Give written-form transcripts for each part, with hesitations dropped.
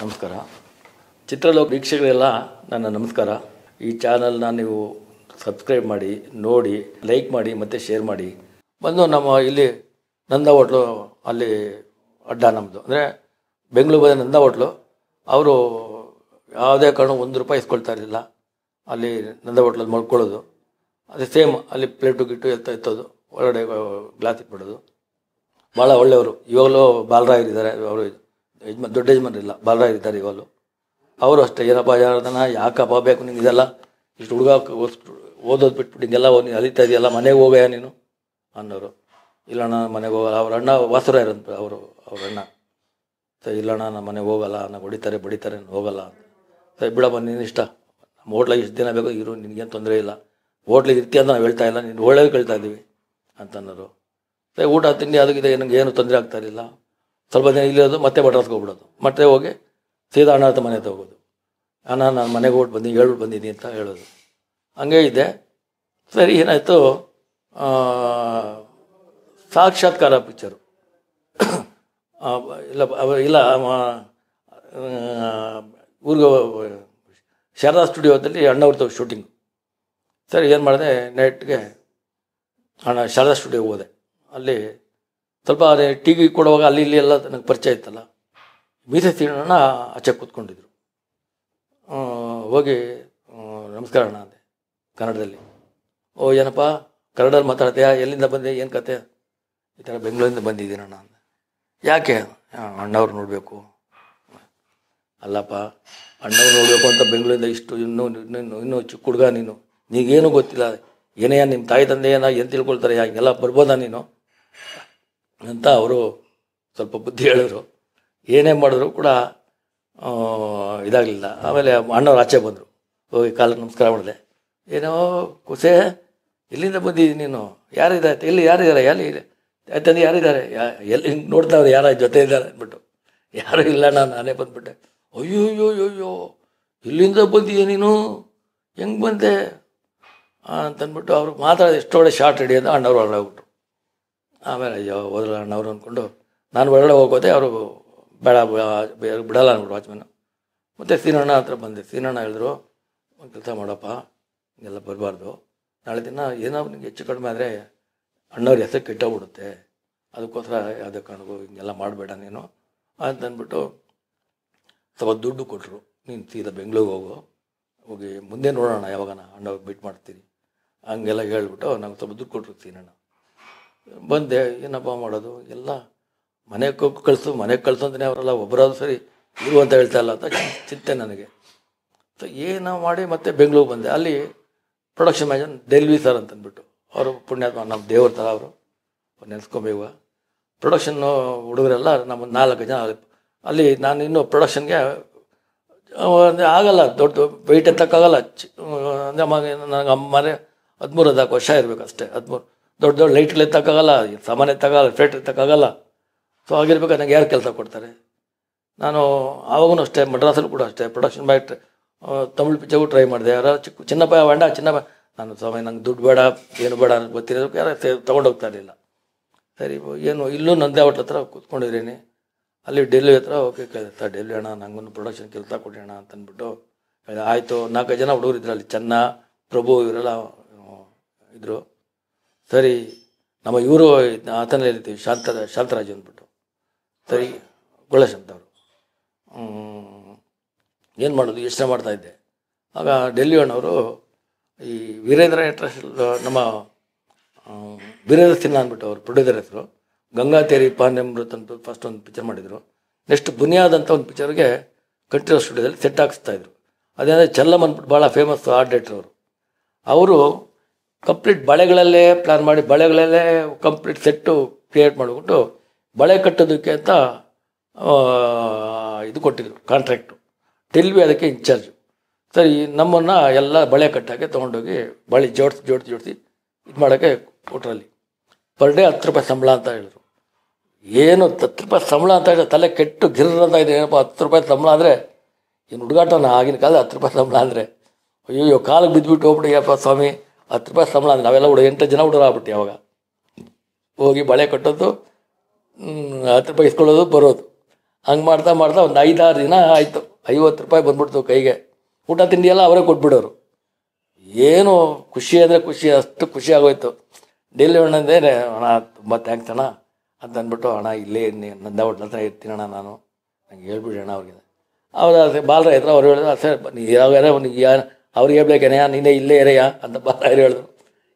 ನಮಸ್ಕಾರ. ಚಿತ್ರಲೋಕ ವೀಕ್ಷಕರೆಲ್ಲ ನನ್ನ ನಮಸ್ಕಾರ. ಈ ಚಾನಲ್ನ ನೀವು ಸಬ್ಸ್ಕ್ರೈಬ್ ಮಾಡಿ, ನೋಡಿ, ಲೈಕ್ ಮಾಡಿ ಮತ್ತು ಶೇರ್ ಮಾಡಿ. ಬಂದು ನಮ್ಮ ಇಲ್ಲಿ ನಂದ ಹೋಟ್ಲು, ಅಲ್ಲಿ ಅಡ್ಡ ನಮ್ಮದು, ಅಂದರೆ ಬೆಂಗಳೂರು ಬಂದ ನಂದ ಹೋಟ್ಲು. ಅವರು ಯಾವುದೇ ಕಾರಣ ₹1 ಇಸ್ಕೊಳ್ತಾ ಇರಲಿಲ್ಲ. ಅಲ್ಲಿ ನಂದ ಹೋಟ್ಲಲ್ಲಿ ಮಲ್ಕೊಳ್ಳೋದು, ಅದೇ ಸೇಮ್ ಅಲ್ಲಿ ಪ್ಲೇಟು ಗಿಟ್ಟು ಎತ್ತೋದು, ಹೊರಗಡೆ ಗ್ಲಾಸ್ ಇಟ್ಬಿಡೋದು. ಭಾಳ ಒಳ್ಳೆಯವರು. ಇವಾಗಲೂ ಬಾಲರಾಯರಿದ್ದಾರೆ, ಅವರು ದೊಡ್ಡ ಯಜಮಾನರಿಲ್ಲ, ಬಾಲರಾಯರಿದ್ದಾರೆ ಇವಾಗಲೂ. ಅವರು ಅಷ್ಟೇ, ಏನಪ್ಪ ಯಾರದನ್ನ ಯಾಕಪ್ಪ ಬೇಕು ನಿಂಗೆ ಇದೆಲ್ಲ, ಇಷ್ಟು ಹುಡುಗ ಓದೋದು ಬಿಟ್ಬಿಟ್ಟು ಹಿಂಗೆಲ್ಲ ನೀನು ಅಲಿತಾ ಇದೆಯಲ್ಲ, ಮನೆಗೆ ಹೋಗಯ್ಯ ನೀನು ಅನ್ನೋರು. ಇಲ್ಲಣ್ಣ ಮನೆಗೆ ಹೋಗಲ್ಲ. ಅವ್ರ ಅಣ್ಣ ವಾಸುರಾಯರಂತ, ಅವ್ರ ಅಣ್ಣ. ಸರಿ ಇಲ್ಲಣ್ಣ ನಮ್ಮ ಮನೆಗೆ ಹೋಗಲ್ಲ, ನಾನು ಹೊಡಿತಾರೆ ಬಡಿತಾರೆ, ನಾನು ಹೋಗಲ್ಲ ಅಂತ. ಸರಿ ಬಿಡಪ್ಪ, ನೀನು ಇಷ್ಟ, ನಮ್ಮ ಹೋಟ್ಲಿಗೆ ಇಷ್ಟು ದಿನ ಬೇಕು ಇರು, ನಿನಗೇನು ತೊಂದರೆ ಇಲ್ಲ, ಹೋಟ್ಲಿಗೆ ಇರ್ತೀಯ ಅಂತ ನಾವು ಹೇಳ್ತಾ ಇಲ್ಲ, ನೀನು ಒಳ್ಳೇದು ಕೇಳ್ತಾ ಇದ್ದೀವಿ ಅಂತನ್ನೋರು. ಸರಿ ಊಟ ತಿಂಡಿ ಅದಕ್ಕಿದೆ, ನನಗೆ ಏನು ತೊಂದರೆ ಆಗ್ತಾ ಇರಲಿಲ್ಲ. ಸ್ವಲ್ಪ ದಿನ ಇಲ್ಲಿರೋದು, ಮತ್ತೆ ಬಟ್ರಾಸ್ಕೊಬಿಡೋದು, ಮತ್ತೆ ಹೋಗಿ ಸೀದಾ ಅಣ್ಣ ಹತ್ರ ಮನೆ ಹೋಗೋದು. ಅಣ್ಣ ನಾನು ಮನೆಗೆ ಹೋಗಿ ಹೇಳ್ಬಿಟ್ಟು ಬಂದಿದ್ದೀನಿ ಅಂತ ಹೇಳೋದು. ಹಂಗೇ ಇದೆ. ಸರಿ ಏನಾಯಿತು, ಸಾಕ್ಷಾತ್ಕಾರ ಪಿಕ್ಚರು ಇಲ್ಲ ಊರಿಗೆ ಶಾರದಾ ಸ್ಟುಡಿಯೋದಲ್ಲಿ ಅಣ್ಣವ್ರದ್ದು ಶೂಟಿಂಗು. ಸರಿ ಏನು ಮಾಡಿದೆ, ನೈಟ್ಗೆ ಶಾರದಾ ಸ್ಟುಡಿಯೋಗೆ ಹೋದೆ. ಅಲ್ಲಿ ಸ್ವಲ್ಪ ಅದೇ ಟಿ ವಿ ಕೊಡುವಾಗ ಅಲ್ಲಿ ಇಲ್ಲಿ ಎಲ್ಲ ನನಗೆ ಪರಿಚಯ ಇತ್ತಲ್ಲ. ಮೀಸೆ ಸೀನಣ್ಣ ಆಚೆ ಕೂತ್ಕೊಂಡಿದ್ರು. ಹೋಗಿ ನಮಸ್ಕಾರ ಅಣ್ಣ ಅಂದೆ ಕನ್ನಡದಲ್ಲಿ. ಓ ಏನಪ್ಪ ಕನ್ನಡದಲ್ಲಿ ಮಾತಾಡ್ತೀಯಾ, ಎಲ್ಲಿಂದ ಬಂದೆ, ಏನು ಕತೆ? ಈ ಥರ ಬೆಂಗಳೂರಿಂದ ಬಂದಿದ್ದೀನಣ್ಣ ಅಂದೆ. ಯಾಕೆ? ಅಣ್ಣವ್ರು ನೋಡಬೇಕು. ಅಲ್ಲಪ್ಪ, ಅಣ್ಣವ್ರು ನೋಡಬೇಕು ಅಂತ ಬೆಂಗಳೂರಿಂದ ಇಷ್ಟು ಇನ್ನೂ ಚಿಕ್ಕ ಹುಡುಗ ನೀನು, ನೀಗೇನು ಗೊತ್ತಿಲ್ಲ, ಏನೇ ನಿಮ್ಮ ತಾಯಿ ತಂದೆ ಏನು ತಿಳ್ಕೊಳ್ತಾರೆ, ಹಿಂಗೆಲ್ಲ ಬರ್ಬೋದಾ ನೀನು ಅಂತ ಅವರು ಸ್ವಲ್ಪ ಬುದ್ಧಿ ಹೇಳಿದ್ರು. ಏನೇ ಮಾಡಿದ್ರು ಕೂಡ ಇದಾಗಲಿಲ್ಲ. ಆಮೇಲೆ ಅಣ್ಣವ್ರು ಆಚೆ ಬಂದರು. ಹೋಗಿ ಕಾಲಿಗೆ ನಮಸ್ಕಾರ ಮಾಡಿದೆ. ಏನೋ ಕುಸೆ, ಎಲ್ಲಿಂದ ಬಂದಿದ್ದೀನಿ ನೀನು, ಯಾರಿದ್ದಾರೆ, ಎಲ್ಲಿ ಯಾರಿದ್ದಾರೆ, ಎಲ್ಲಿ ತಂದೆ ಯಾರಿದ್ದಾರೆ, ಎಲ್ಲಿ ಹಿಂಗೆ ನೋಡ್ತಾವ್ರೆ, ಯಾರ ಜೊತೆ ಇದ್ದಾರೆ ಅಂದ್ಬಿಟ್ಟು. ಯಾರೂ ಇಲ್ಲ, ನಾನೇ ಬಂದುಬಿಟ್ಟೆ. ಅಯ್ಯೋ ಇಲ್ಲಿಂದ ಬಂದಿದ್ದೆ ನೀನು, ಹೆಂಗೆ ಬಂದೆ ಅಂತಂದ್ಬಿಟ್ಟು ಅವ್ರು ಮಾತಾಡೋದು ಎಷ್ಟೊಳ್ಳೆ ಶಾರ್ಟ್ ರೆಡಿ ಅಂತ ಅಣ್ಣವ್ರು ಹೊರಗಡೆ ಹೋಗ್ಬಿಟ್ರು. ಆಮೇಲೆ ಅಯ್ಯೋ ಹೋದ್ರಲ್ಲ ಅಣ್ಣವ್ರು ಅಂದ್ಕೊಂಡು ನಾನು ಒಳಗಡೆ ಹೋಗೋದೆ. ಅವರು ಬೇಡ ಬಿಡಲ್ಲ ಅಂದ್ಬಿಟ್ಟು ವಾಚ್ಮೆನ್ನು. ಮತ್ತು ಸೀನಣ್ಣ ಹತ್ರ ಬಂದೆ. ಸೀನಣ್ಣ ಹೇಳಿದ್ರು, ಒಂದು ಕೆಲಸ ಮಾಡಪ್ಪ, ಹಿಂಗೆಲ್ಲ ಬರಬಾರ್ದು, ನಾಳೆ ದಿನ ಏನೋ ನಿಂಗೆ ಹೆಚ್ಚು ಕಡಿಮೆ ಆದರೆ ಅಣ್ಣವ್ರ ಹೆಸರು ಕೆಟ್ಟೋಗ್ಬಿಡುತ್ತೆ, ಅದಕ್ಕೋಸ್ಕರ ಯಾವುದೇ ಕಾರಣಕ್ಕೂ ಹಿಂಗೆಲ್ಲ ಮಾಡಬೇಡ ನೀನು ಅಂತಂದ್ಬಿಟ್ಟು ಸ್ವಲ್ಪ ದುಡ್ಡು ಕೊಟ್ಟರು. ನೀನು ಸೀದಾ ಬೆಂಗಳೂರಿಗೆ ಹೋಗಿ ಮುಂದೆ ನೋಡೋಣ, ಯಾವಾಗ ಅಣ್ಣವ್ರಿಗೆ ಮೀಟ್ ಮಾಡ್ತೀನಿ ಹಂಗೆಲ್ಲ ಹೇಳ್ಬಿಟ್ಟು ನಂಗೆ ಸ್ವಲ್ಪ ದುಡ್ಡು ಕೊಟ್ಟರು ಸೀನಣ್ಣ. ಬಂದೆ. ಏನಪ್ಪ ಮಾಡೋದು, ಎಲ್ಲ ಮನೆಗೆ ಕಳಿಸು ಅಂತಲೇ ಅವರೆಲ್ಲ ಒಬ್ಬರಾದ್ರು ಸರಿ ಇರು ಅಂತ ಹೇಳ್ತಾ ಇಲ್ಲ ಅಂತ ಚಿಂತೆ ನನಗೆ. ಸೊ ಏನೋ ಮಾಡಿ ಮತ್ತೆ ಬೆಂಗಳೂರಿಗೆ ಬಂದೆ. ಅಲ್ಲಿ ಪ್ರೊಡಕ್ಷನ್ ಮ್ಯಾನೇಜರ್ ಡೆಲ್ವಿ ಸರ್ ಅಂತಂದ್ಬಿಟ್ಟು, ಅವರು ಪುಣ್ಯಾತ್ಮ, ನಮ್ಮ ದೇವ್ರ ಥರ ಅವರು, ನೆನೆಸ್ಕೊಬೇಕ. ಪ್ರೊಡಕ್ಷನ್ನು ಹುಡುಗರೆಲ್ಲ ನಮ್ಮ 4 ಜನ. ಅಲ್ಲಿ ನಾನು ಇನ್ನೂ ಪ್ರೊಡಕ್ಷನ್ಗೆ ಆಗಲ್ಲ, ದೊಡ್ಡ ವೆಯ್ಟ್ ಎತ್ತಕ್ಕಾಗಲ್ಲ. ಅಂದರೆ ನನಗೆ ಮನೆ 13-14 ವರ್ಷ ಇರಬೇಕು ಅಷ್ಟೇ. 13 ದೊಡ್ಡ ಲೈಟ್ಗಳು ಎತ್ತಕ್ಕಾಗಲ್ಲ, ಸಾಮಾನು ಎತ್ತಕ್ಕಾಗಲ್ಲ, ಫ್ಲೇಟ್ ಎತ್ತಕ್ಕಾಗಲ್ಲ. ಸೊ ಆಗಿರ್ಬೇಕು, ನನಗೆ ಯಾರು ಕೆಲಸ ಕೊಡ್ತಾರೆ? ನಾನು ಆವಾಗೂ ಅಷ್ಟೇ, ಮಡ್ರಾಸಲ್ಲೂ ಕೂಡ ಅಷ್ಟೇ ಪ್ರೊಡಕ್ಷನ್ ಬಾಯ್ ತಮಿಳು ಪಿಕ್ಚರ್ಗೂ ಟ್ರೈ ಮಾಡಿದೆ. ಯಾರು ಚಿನ್ನಪ್ಪ ನಾನು ಸ್ವಾಮಿ ನಂಗೆ ದುಡ್ಡು ಬೇಡ, ಏನು ಬೇಡ ನನಗೆ ಗೊತ್ತಿರೋದಕ್ಕೆ ಯಾರು ತೊಗೊಂಡೋಗ್ತಾ ಇರಲಿಲ್ಲ. ಸರಿ ಏನು ಇಲ್ಲೂ ನಂದೇ ಹೋಟ್ಲ ಹತ್ರ ಕೂತ್ಕೊಂಡಿದ್ದೀನಿ. ಅಲ್ಲಿ ಡೆಲ್ಲಿ ಹತ್ರ ಓಕೆ ಕೇಳ್ತಾ, ಡೆಲ್ಲಿ ಅಣ್ಣ ನಂಗೂ ಪ್ರೊಡಕ್ಷನ್ ಕೆಲಸ ಕೊಡಿ ಅಣ್ಣ ಅಂತಂದ್ಬಿಟ್ಟು ಆಯಿತು. 4 ಜನ ಹುಡುಗರು ಇದ್ರು ಅಲ್ಲಿ, ಚೆನ್ನ, ಪ್ರಭು ಇವರೆಲ್ಲ ಇದ್ದರು. ಸರಿ ನಮ್ಮ ಇವರು ಆತನಲ್ಲಿ ಹೇಳ್ತೀವಿ, ಶಾಂತರಾಜು ಅಂದ್ಬಿಟ್ಟು, ಸರಿ ಗುಳೇಶ್ ಅಂತವರು. ಏನು ಮಾಡೋದು, ಯೋಚನೆ ಮಾಡ್ತಾಯಿದ್ದೆ. ಆಗ ಡೆಲ್ಲಿ ಅಣ್ಣವರು ಈ ವೀರೇಂದ್ರ ನಮ್ಮ ವೀರೇಂದ್ರ ಸಿನ್ಹಾ ಅಂದ್ಬಿಟ್ಟು ಅವ್ರು ಪ್ರೊಡ್ಯೂಸರ್ ಹೆಸರು, ಗಂಗಾತೇರಿ ಪಾಂಡ್ಯಮೃತ್ ಅಂತ ಫಸ್ಟ್ ಒಂದು ಪಿಕ್ಚರ್ ಮಾಡಿದರು. ನೆಕ್ಸ್ಟ್ ಬುನಿಯಾದ್ ಅಂತ ಒಂದು ಪಿಕ್ಚರ್ಗೆ ಕಂಠೀರವ ಸ್ಟುಡಿಯೋದಲ್ಲಿ ಸೆಟ್ ಹಾಕಿಸ್ತಾಯಿದ್ರು. ಅದೇನಂದರೆ ಚಲ್ಲಮ್ ಅಂದ್ಬಿಟ್ಟು ಭಾಳ ಫೇಮಸ್ ಆರ್ಟ್ ಡೈರೆಕ್ಟರ್ ಅವರು ಕಂಪ್ಲೀಟ್ ಬಳೆಗಳಲ್ಲೇ ಪ್ಲ್ಯಾನ್ ಮಾಡಿ, ಬಳೆಗಳಲ್ಲೇ ಕಂಪ್ಲೀಟ್ ಸೆಟ್ಟು ಕ್ರಿಯೇಟ್ ಮಾಡಿಬಿಟ್ಟು ಬಳೆ ಕಟ್ಟೋದಕ್ಕೆ ಅಂತ ಇದು ಕೊಟ್ಟಿದ್ರು ಕಾಂಟ್ರಾಕ್ಟು. ಡೆಲ್ವಿ ಅದಕ್ಕೆ ಇನ್ಚಾರ್ಜು. ಸರಿ ನಮ್ಮನ್ನು ಎಲ್ಲ ಬಳೆ ಕಟ್ಟೋಕ್ಕೆ ತೊಗೊಂಡೋಗಿ ಬಳೆ ಜೋಡಿಸಿ ಇದು ಮಾಡೋಕ್ಕೆ ಕೊಟ್ರಲ್ಲಿ. ಪರ್ ಡೇ ₹10 ಸಂಬಳ ಅಂತ ಹೇಳಿದ್ರು. ಏನು ₹10 ಸಂಬಳ ಅಂತ ಹೇಳಿದ್ರೆ ತಲೆ ಕೆಟ್ಟು ಗಿರ್ರಂತ ಇದೆ. ಏನಪ್ಪ ₹10 ಸಂಬಳ ಅಂದರೆ ಏನು ಹುಡುಗಾಟನ? ಆಗಿನ ಕಾಲ ₹10 ಸಂಬಳ ಅಂದರೆ ಅಯ್ಯೋ ಕಾಲಿಗೆ ಬಿದ್ದುಬಿಟ್ಟು ಹೋಗ್ಬಿಟ್ಟಿಯಪ್ಪ ಸ್ವಾಮಿ, ₹10 ಸಂಬಳ ಅಂದರೆ ನಾವೆಲ್ಲ 8 ಜನ ಹುಡುಗರು ಆಗ್ಬಿಟ್ಟು ಯಾವಾಗ ಹೋಗಿ ಬಳೆ ಕಟ್ಟೋದು, ₹10 ಇಸ್ಕೊಳ್ಳೋದು, ಬರೋದು. ಹಂಗೆ ಮಾಡ್ತಾ ಮಾಡ್ತಾ ಒಂದು 5-6 ದಿನ ಆಯಿತು. 50 ರೂಪಾಯಿ ಬಂದ್ಬಿಡ್ತು ಕೈಗೆ. ಊಟ ತಿಂಡಿ ಎಲ್ಲ ಅವರೇ ಕೊಟ್ಬಿಡೋರು. ಏನು ಖುಷಿ ಅಂದರೆ ಖುಷಿ, ಅಷ್ಟು ಖುಷಿ ಆಗೋಯ್ತು. ಡೆಲ್ಲಿ ಅಣ್ಣಂದೇ ಅಣ್ಣ ತುಂಬ ಥ್ಯಾಂಕ್ಸ್ ಅಣ್ಣ ಅಂತ ಅಂದ್ಬಿಟ್ಟು, ಅಣ್ಣ ಇಲ್ಲೇ ನಂದ ಹೋಟ್ಲ ಹತ್ರ ಇರ್ತೀನಣ್ಣ ನಾನು, ನಂಗೆ ಹೇಳ್ಬಿಡಿ ಅಣ್ಣ ಅವ್ರಿಗೆ. ಅವ್ರು ಬಾಲರಾಯ ಹತ್ರ ಅವ್ರು ಹೇಳಿದ್ರು, ಸರ್ ನೀ ಯಾವ್ಯಾರ ಅವ್ರಿಗೆ ಹೇಳ್ಬೇಕೇನೆ, ನೀನೇ ಇಲ್ಲೇ ಇರೆಯಾ ಅಂತ ಬಾಲರಾಯರು ಹೇಳಿದ್ರು.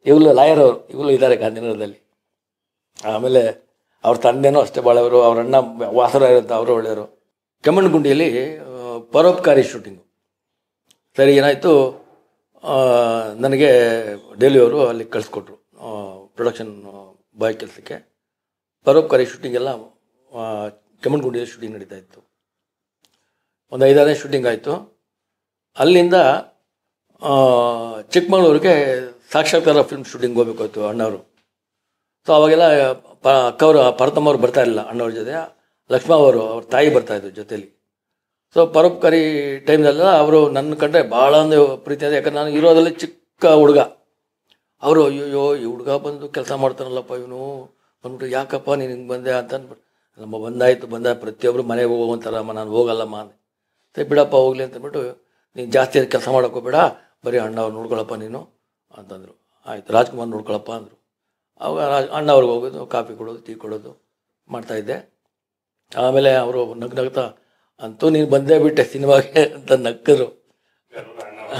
ಇವ್ರು ಲಾಯರ್ ಅವರು, ಇವ್ರು ಇದ್ದಾರೆ ಗಾಂಧಿನಗರದಲ್ಲಿ. ಆಮೇಲೆ ಅವ್ರ ತಂದೆನೂ ಅಷ್ಟೇ ಬಾಳವರು, ಅವ್ರ ಅಣ್ಣ ವಾಸರಾಯರು ಅಂತ ಅವರು ಒಳ್ಳೆಯವರು. ಕೆಮ್ಮಣ್ಣುಗುಂಡಿಯಲ್ಲಿ ಪರೋಪಕಾರಿ ಶೂಟಿಂಗು. ಸರಿ ಏನಾಯಿತು, ನನಗೆ ಡೆಲ್ಲಿಯವರು ಅಲ್ಲಿ ಕಳಿಸ್ಕೊಟ್ರು ಪ್ರೊಡಕ್ಷನ್ ಬಾಯ್ ಕೆಲಸಕ್ಕೆ. ಪರೋಪಕಾರಿ ಶೂಟಿಂಗೆಲ್ಲ ಕೆಮ್ಮಣ್ಣುಗುಂಡಿಯಲ್ಲಿ ಶೂಟಿಂಗ್ ನಡೀತಾ ಇತ್ತು. ಒಂದು 5-6ನೇ ಶೂಟಿಂಗ್ ಆಯಿತು. ಅಲ್ಲಿಂದ ಚಿಕ್ಕಮಗಳೂರಿಗೆ ಸಾಕ್ಷಾತ್ಕಾರ ಫಿಲ್ಮ್ ಶೂಟಿಂಗ್ ಹೋಗ್ಬೇಕಾಯ್ತು ಅಣ್ಣವರು. ಸೊ ಅವಾಗೆಲ್ಲ ಅಕ್ಕವರು ಪರತಮ್ಮವ್ರು ಬರ್ತಾ ಇರಲಿಲ್ಲ ಅಣ್ಣವ್ರ ಜೊತೆ, ಲಕ್ಷ್ಮ ಅವರು ಅವ್ರ ತಾಯಿ ಬರ್ತಾಯಿದ್ರು ಜೊತೇಲಿ. ಸೊ ಪರೋಪಕಾರಿ ಟೈಮ್ದೆಲ್ಲ ಅವರು ನನ್ನ ಕಂಡ್ರೆ ಭಾಳ ಒಂದು ಪ್ರೀತಿ ಇದೆ. ಯಾಕಂದ್ರೆ ನಾನು ಇರೋದ್ರಲ್ಲಿ ಚಿಕ್ಕ ಹುಡುಗ. ಅವರು ಅಯ್ಯೋ ಈ ಹುಡುಗ ಬಂದು ಕೆಲಸ ಮಾಡ್ತಾನಲ್ಲಪ್ಪ ಇವನು ಅಂದ್ಬಿಟ್ಟು, ಯಾಕಪ್ಪ ನೀನು ಹಿಂಗೆ ಬಂದೆ ಅಂತ ಅಂದ್ಬಿಟ್ಟು, ನಮ್ಮ ಬಂದ ಪ್ರತಿಯೊಬ್ಬರು ಮನೆಗೆ ಹೋಗುವಂತಾರಮ್ಮ, ನಾನು ಹೋಗಲ್ಲಮ್ಮ ಅಂದೆ. ಸರಿ ಬಿಡಪ್ಪ ಹೋಗ್ಲಿ ಅಂತಂದ್ಬಿಟ್ಟು, ನೀನು ಜಾಸ್ತಿ ಕೆಲಸ ಮಾಡೋಕ್ಕೋಬೇಡ, ಬರೀ ಅಣ್ಣವ್ರು ನೋಡ್ಕೊಳಪ್ಪ ನೀನು ಅಂತಂದರು. ಆಯಿತು ರಾಜ್ಕುಮಾರ್ ನೋಡ್ಕೊಳಪ್ಪ ಅಂದರು. ಅವಾಗ ಅಣ್ಣವ್ರಿಗೆ ಹೋಗೋದು, ಕಾಫಿ ಕೊಡೋದು, ಟೀ ಕೊಡೋದು ಮಾಡ್ತಾಯಿದ್ದೆ. ಆಮೇಲೆ ಅವರು ನಗ್ನಗ್ತಾ, ಅಂತೂ ನೀನು ಬಂದೇ ಬಿಟ್ಟೆ ಸಿನಿಮಾಗೆ ಅಂತ ನಕ್ಕರು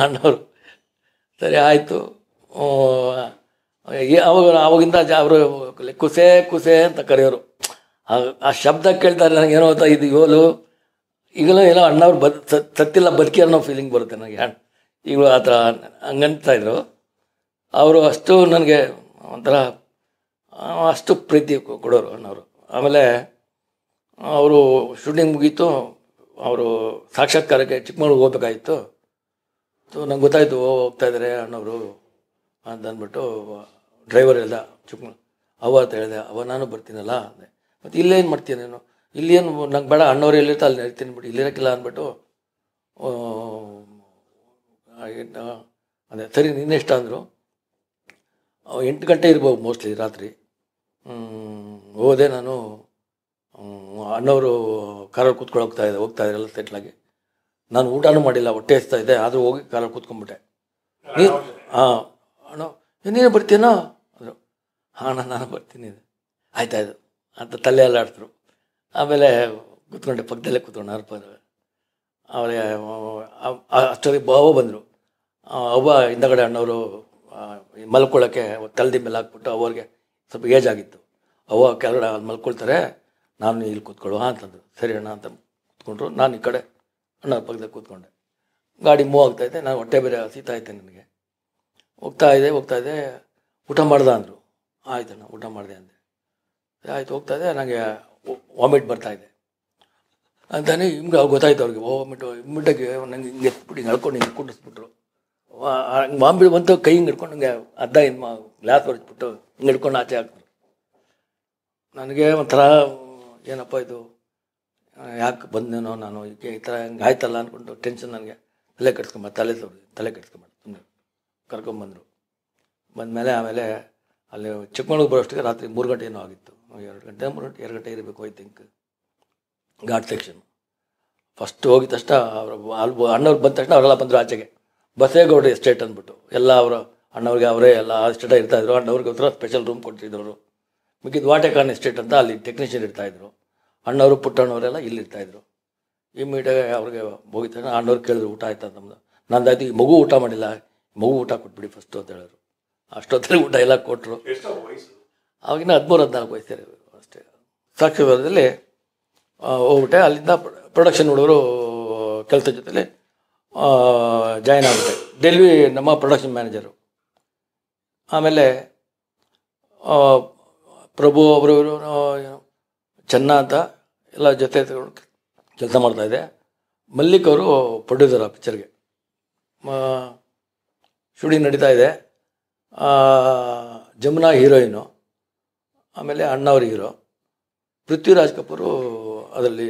ಅಣ್ಣವರು. ಸರಿ ಆಯಿತು. ಆವಾಗಿಂದ ಅವರು ಕುಸೆ ಅಂತ ಕರೆಯೋರು. ಆ ಶಬ್ದ ಕೇಳ್ತಾರೆ ನನಗೇನೋ ಆಯ್ತಾ, ಇದು ಈಗಲೂ ಏನೋ ಅಣ್ಣವ್ರು ಸತ್ತಿಲ್ಲ ಬದುಕಿ ಅನ್ನೋ ಫೀಲಿಂಗ್ ಬರುತ್ತೆ ನನಗೆ. ಈಗಲೂ ಆ ಥರ ಹಂಗಂತಾಯಿದ್ರು ಅವರು. ಅಷ್ಟು ನನಗೆ ಒಂಥರ ಅಷ್ಟು ಪ್ರೀತಿ ಕೊಡೋರು ಅಣ್ಣವರು. ಆಮೇಲೆ ಅವರು ಶೂಟಿಂಗ್ ಮುಗೀತು, ಅವರು ಸಾಕ್ಷಾತ್ಕಾರಕ್ಕೆ ಚಿಕ್ಕಮಗಳೂರಿಗೆ ಹೋಗ್ಬೇಕಾಗಿತ್ತು. ಸೊ ನಂಗೆ ಗೊತ್ತಾಯಿತು ಹೋಗ್ತಾಯಿದ್ದಾರೆ ಅಣ್ಣವರು ಅಂತ ಅಂದ್ಬಿಟ್ಟು ಡ್ರೈವರ್ ಹೇಳ್ದ ಚಿಕ್ಕಮಗಳೂರು ಅಂತ ಹೇಳಿದೆ. ನಾನು ಬರ್ತೀನಲ್ಲ ಅಂದೆ. ಮತ್ತು ಇಲ್ಲೇನು ಮಾಡ್ತೀನಿ ನೀನು, ಇಲ್ಲೇನು ನಂಗೆ ಬೇಡ, ಅಣ್ಣವ್ರು ಎಲ್ಲಿರ್ತಾ ಅಲ್ಲಿ ಇರ್ತೀನಿ ಬಿಟ್ಟು ಇಲ್ಲಿರೋಕ್ಕಿಲ್ಲ ಅಂದ್ಬಿಟ್ಟು ಅದೇ ಸರಿ ನಿನ್ನೆಷ್ಟ ಅಂದರು. 8 ಗಂಟೆ ಇರ್ಬೋದು ಮೋಸ್ಟ್ಲಿ ರಾತ್ರಿ. ಹೋದೆ ನಾನು. ಅಣ್ಣವರು ಕಾರಲ್ಲಿ ಕೂತ್ಕೊಂಡು ಹೋಗ್ತಾ ಇದ್ರಲ್ಲ ಸೆಟ್ಲಾಗಿ. ನಾನು ಊಟನೂ ಮಾಡಿಲ್ಲ, ಹೊಟ್ಟೆ ಹಸ್ತಾ ಇದೆ, ಆದರೂ ಹೋಗಿ ಕಾರಲ್ಲಿ ಕೂತ್ಕೊಂಡ್ಬಿಟ್ಟೆ. ಅಣ್ಣ ನೀನೇ ಬರ್ತೀನೋ ಅಂದರು. ಅಣ್ಣ ನಾನು ಬರ್ತೀನಿ ಆಯ್ತಾಯ್ತು ಅಂತ ತಲೆ ಎಲ್ಲ ಆಡ್ತರು. ಆಮೇಲೆ ಕೂತ್ಕೊಂಡೆ, ಪಕ್ಕದಲ್ಲೇ ಕೂತ್ಕೊಂಡು ಅವರೇ ಅಷ್ಟೊತ್ತಿಗೆ ಬಾವ ಬಂದರು. ಅವ್ವ ಹಿಂದಗಡೆ ಅಣ್ಣವರು ಮಲ್ಕೊಳ್ಳೋಕ್ಕೆ ತಲೆದಿ ಮೇಲೆ ಹಾಕ್ಬಿಟ್ಟು, ಅವ್ರಿಗೆ ಸ್ವಲ್ಪ ಏಜ್ ಆಗಿತ್ತು. ಅವ್ವ ಕೆಳಗಡೆ ಅಲ್ಲಿ ಮಲ್ಕೊಳ್ತಾರೆ, ನಾನು ಇಲ್ಲಿ ಕೂತ್ಕೊಳ್ಳುವ ಅಂತಂದರು. ಸರಿ ಅಣ್ಣ ಅಂತ ಕೂತ್ಕೊಂಡ್ರು. ನಾನು ಈ ಕಡೆ ಅಣ್ಣವ್ರ ಪಕ್ಕದಲ್ಲಿ ಕೂತ್ಕೊಂಡೆ. ಗಾಡಿ ಮೂವ್ ಆಗ್ತಾಯಿದ್ದೆ, ನಾನು ಹೊಟ್ಟೆ ಬೇರೆ ಹಸಿತಾ ಇದ್ದೆ ನನಗೆ. ಹೋಗ್ತಾಯಿದ್ದೆ ಊಟ ಮಾಡ್ದೆ ಅಂದರು. ಆಯ್ತಣ್ಣ ಊಟ ಮಾಡಿದೆ ಅಂದೆ. ಆಯ್ತು ಹೋಗ್ತಾಯಿದ್ದೆ, ನನಗೆ ವಾಮಿಟ್ ಬರ್ತಾಯಿದೆ ಅಂತಾನೆ. ಹಿಂಗೆ ಗೊತ್ತಾಯ್ತು ಅವ್ರಿಗೆ ಇಮ್ಮಿಡಿಯಾಗಿ ನಂಗೆ ಹಿಂಗೆ ಎತ್ಬಿಟ್ಟು ಹಿಂಗೆ ಹೇಳ್ಕೊಂಡು ಹಿಂಗೆ ಕುಂಡಿಸ್ಬಿಟ್ರು. ವಾಮಿಟ್ ಬಂತು, ಕೈ ಹಿಂಗೆ ಹಿಡ್ಕೊಂಡು ಹಿಂಗೆ ಗ್ಲಾಸ್ ಹೊರಿಸ್ಬಿಟ್ಟು ಹಿಂಗೆ ಹಿಡ್ಕೊಂಡು ಆಚೆ ಹಾಕ್ತಾರೆ. ನನಗೆ ಒಂಥರ ಏನಪ್ಪ ಇದು, ಯಾಕೆ ಬಂದೇನೋ ನಾನು ಈಗ ಈ ಥರ ಹಿಂಗೆ ಆಯ್ತಲ್ಲ ಅಂದ್ಕೊಂಡು ಟೆನ್ಷನ್. ನನಗೆ ತಲೆ ಕೆಡ್ಸ್ಕೊಂಬಾರ್ದು ಸುಮ್ಮನೆ ಕರ್ಕೊಂಬಂದರು. ಬಂದಮೇಲೆ ಆಮೇಲೆ ಅಲ್ಲಿ ಚಿಕ್ಕಮಗಳೂರಿಗೆ ಬರೋಷ್ಟಿಗೆ ರಾತ್ರಿ 3 ಗಂಟೆ ಏನೋ ಆಗಿತ್ತು. 2 ಗಂಟೆ ಇರಬೇಕು I think. Ghat section first ಹೋಗಿದ ತಕ್ಷಣ ಅಣ್ಣವ್ರು ಬಂದ ತಕ್ಷಣ ಅವರೆಲ್ಲ ಬಂದರು ಆಚೆಗೆ. ಬಸೇಗೌಡ ಎಸ್ಟೇಟ್ ಅಂದ್ಬಿಟ್ಟು ಎಲ್ಲ ಅವರು ಅಣ್ಣವ್ರಿಗೆ ಅವರೇ ಎಲ್ಲ ಎಸ್ಟೇಟ ಇರ್ತಾಯಿದ್ರು. ಅಣ್ಣವ್ರಿಗೆ ಒಂಥರ ಸ್ಪೆಷಲ್ ರೂಮ್ ಕೊಡ್ತಿದ್ರು. ಮಿಕ್ಕಿದ್ದು ವಾಟೆಕಾನ್ ಎಸ್ಟೇಟ್ ಅಂತ ಅಲ್ಲಿ ಟೆಕ್ನಿಷಿಯನ್ ಇರ್ತಾಯಿದ್ರು. ಅಣ್ಣವರು ಪುಟ್ಟಣ್ಣವರೆಲ್ಲ ಇಲ್ಲಿ ಇರ್ತಾಯಿದ್ರು. ಇಮ್ಮಿಡಿಯಾಗಿ ಅವ್ರಿಗೆ ಹೋಗಿದ ತಕ್ಷಣ ಅಣ್ಣವ್ರು ಕೇಳಿದ್ರು ಊಟ ಆಯ್ತಾ ನಮ್ಮದು. ನಂದಾಯ್ತು, ಈ ಮಗು ಊಟ ಮಾಡಿಲ್ಲ, ಮಗು ಊಟ ಕೊಟ್ಬಿಡಿ ಫಸ್ಟು ಅಂತ ಹೇಳಿದ್ರು. ಅಷ್ಟೊತ್ತಲ್ಲಿ ಊಟ ಎಲ್ಲ ಕೊಟ್ಟರು. ಅವಾಗಿನ 13-14 ವಯಸ್ಸೇ ಅಷ್ಟೇ. ಸಾಕ್ಷಾತ್ಕಾರದಲ್ಲಿ ಹೋಗ್ಬಿಟ್ಟೆ. ಅಲ್ಲಿಂದ ಪ್ರೊಡಕ್ಷನ್ ಹುಡುಗರು ಕೆಲಸ ಜೊತೆಲಿ ಜಾಯ್ನ್ ಆಗ್ಬಿಟ್ಟೆ. ಡೆಲ್ಲಿ ನಮ್ಮ ಪ್ರೊಡಕ್ಷನ್ ಮ್ಯಾನೇಜರು. ಆಮೇಲೆ ಪ್ರಭು ಅವರು ಚೆನ್ನ ಅಂತ ಎಲ್ಲ ಜೊತೆ ಕೆಲಸ ಮಾಡ್ತಾಯಿದ್ದೆ. ಮಲ್ಲಿಕ್ ಅವರು ಪ್ರೊಡ್ಯೂಸರ್ ಆ ಪಿಕ್ಚರ್ಗೆ. ಶೂಟಿಂಗ್ ನಡೀತಾ ಇದೆ. ಜಮುನಾ ಹೀರೋಯಿನು, ಆಮೇಲೆ ಅಣ್ಣವ್ರ ಹೀರೋ, ಪೃಥ್ವಿರಾಜ್ ಕಪೂರು ಅದರಲ್ಲಿ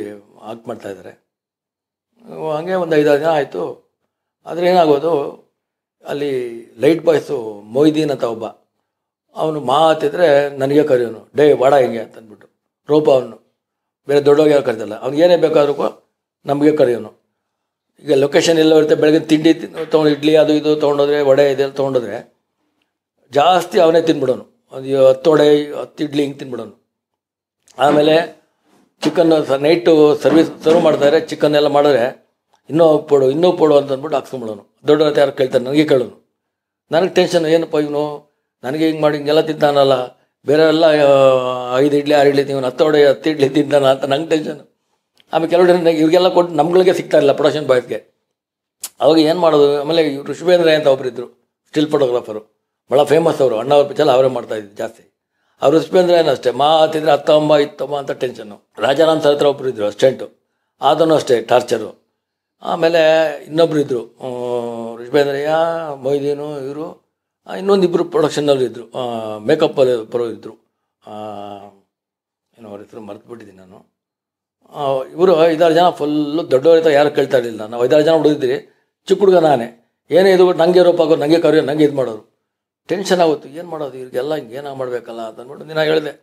ಆಕ್ಟ್ ಮಾಡ್ತಾಯಿದ್ದಾರೆ. ಹಾಗೆ ಒಂದು 5-6 ದಿನ ಆಯಿತು. ಆದರೆ ಏನಾಗೋದು, ಅಲ್ಲಿ ಲೈಟ್ ಬಾಯ್ಸು ಮೊಯ್ದೀನ್ ಅಂತ ಒಬ್ಬ, ಅವನು ಮಾತಿದ್ರೆ ನನಗೆ ಕರೆಯೋನು, ಡೇ ವಾಡ ಹಿಂಗೆ ಅಂತಂದ್ಬಿಟ್ಟು ರೋಪ ಅವನು ಬೇರೆ ದೊಡ್ಡವಾಗ ಯಾರು ಕರೀತಲ್ಲ. ಅವ್ನಿಗೆ ಏನೇ ಬೇಕಾದ್ರೂ ನಮಗೆ ಕರೆಯೋನು. ಈಗ ಲೊಕೇಶನ್ ಎಲ್ಲ ಇರುತ್ತೆ, ಬೆಳಗ್ಗೆ ತಿಂಡಿ ತೊಗೊಂಡು ಇಡ್ಲಿ ಅದು ಇದು ತೊಗೊಂಡೋದ್ರೆ, ವಡೆ ಇದೆಲ್ಲ ತೊಗೊಂಡೋದ್ರೆ ಜಾಸ್ತಿ ಅವನೇ ತಿನ್ಬಿಡೋನು. ಒಂದು 10 ವಡೆ 10 ಇಡ್ಲಿ ಹಿಂಗೆ ತಿನ್ಬಿಡೋನು. ಆಮೇಲೆ ಚಿಕನ್ ನೈಟು ಸರ್ವ್ ಮಾಡ್ತಾರೆ, ಚಿಕನ್ ಎಲ್ಲ ಮಾಡಿದ್ರೆ ಇನ್ನೂ ಪೋಡು ಅಂತ ಅಂದ್ಬಿಟ್ಟು ಹಾಕ್ಸ್ಕೊಂಬಿಡೋನು. ದೊಡ್ಡವ್ರ ಯಾರು ಕೇಳ್ತಾರೆ, ನನಗೆ ಕೇಳೋನು. ನನಗೆ ಟೆನ್ಷನ್, ಏನಪ್ಪ ಇವನು ನನಗೆ ಹಿಂಗೆ ಮಾಡಿ ಹಿಂಗೆಲ್ಲ ತಿಂತಾನಲ್ಲ, ಬೇರೆ ಎಲ್ಲ 5 ಇಡ್ಲಿ 6 ಇಡ್ಲಿ ತಿಂತಾನೆ, 10 ವಡೆ 10 ಇಡ್ಲಿ ತಿಂತಾನ ಅಂತ ನಂಗೆ ಟೆನ್ಷನ್. ಆಮೇಲೆ ಕೆಲವು ಇವ್ರಿಗೆಲ್ಲ ಕೊಟ್ಟು ನಮ್ಗಳಿಗೆ ಸಿಗ್ತಾ ಇಲ್ಲ ಪ್ರೊಡಕ್ಷನ್ ಬಾಯ್ಸ್ಗೆ. ಅವಾಗ ಏನು ಮಾಡೋದು? ಆಮೇಲೆ ಋಷಭೇಂದ್ರ ಅಂತ ಒಬ್ಬರಿದ್ದರು, ಸ್ಟಿಲ್ ಫೋಟೋಗ್ರಾಫರು, ಭಾಳ ಫೇಮಸ್ ಅವರು. ಅಣ್ಣವ್ರ ಪಿಚ್ಚಲ್ಲ ಅವರೇ ಮಾಡ್ತಾಯಿದ್ದು ಜಾಸ್ತಿ. ಅವ್ರು ಋಷಭೇಂದ್ರ ಏನು ಅಷ್ಟೇ ಮಾತಿದ್ರೆ ಅತ್ತಮ್ಮ ಇತ್ತಮ್ಮ ಅಂತ ಟೆನ್ಷನ್ನು. ರಾಜಾರಾಮ್ ಸರ್ ಹತ್ರ ಒಬ್ಬರು ಇದ್ದರು ಅಸ್ಟೆಂಟು, ಅದನ್ನು ಅಷ್ಟೇ ಟಾರ್ಚರು. ಆಮೇಲೆ ಇನ್ನೊಬ್ರು ಇದ್ದರು, ಋಷಭೇಂದ್ರಯ್ಯ, ಮೊಯ್ದೀನು, ಇವರು ಇನ್ನೊಂದಿಬ್ಬರು ಪ್ರೊಡಕ್ಷನ್ನವರು ಇದ್ದರು, ಮೇಕಪ್ಪಲ್ಲಿ ಬರೋ ಇದ್ದರು, ಏನೋ ಅವ್ರ ಹೆಸರು ಮರೆತುಬಿಟ್ಟಿದ್ದೀನಿ ನಾನು. ಇವರು 5-6 ಜನ ಫುಲ್ಲು ದೊಡ್ಡವರಿತ ಯಾರು ಕೇಳ್ತಾ ಇರಲಿಲ್ಲ. ನಾವು 5-6 ಜನ ಹುಡುಗಿದ್ರಿ, ಚಿಕ್ಕ ಹುಡುಗ ನಾನೇ. ಏನೇ ಇದು ನನಗೆ ರೋಪ್ ಆಗೋರು, ನನಗೆ ಕರೆಯೋ, ನನಗೆ ಇದು ಮಾಡೋರು. ಟೆನ್ಷನ್ ಆಗುತ್ತೆ, ಏನು ಮಾಡೋದು ಇವ್ರಿಗೆಲ್ಲ ಹಿಂಗೆ ಏನೋ ಮಾಡಬೇಕಲ್ಲ ಅಂತ ಅಂದ್ಬಿಟ್ಟು ದಿನ ಹೇಳಿದೆ.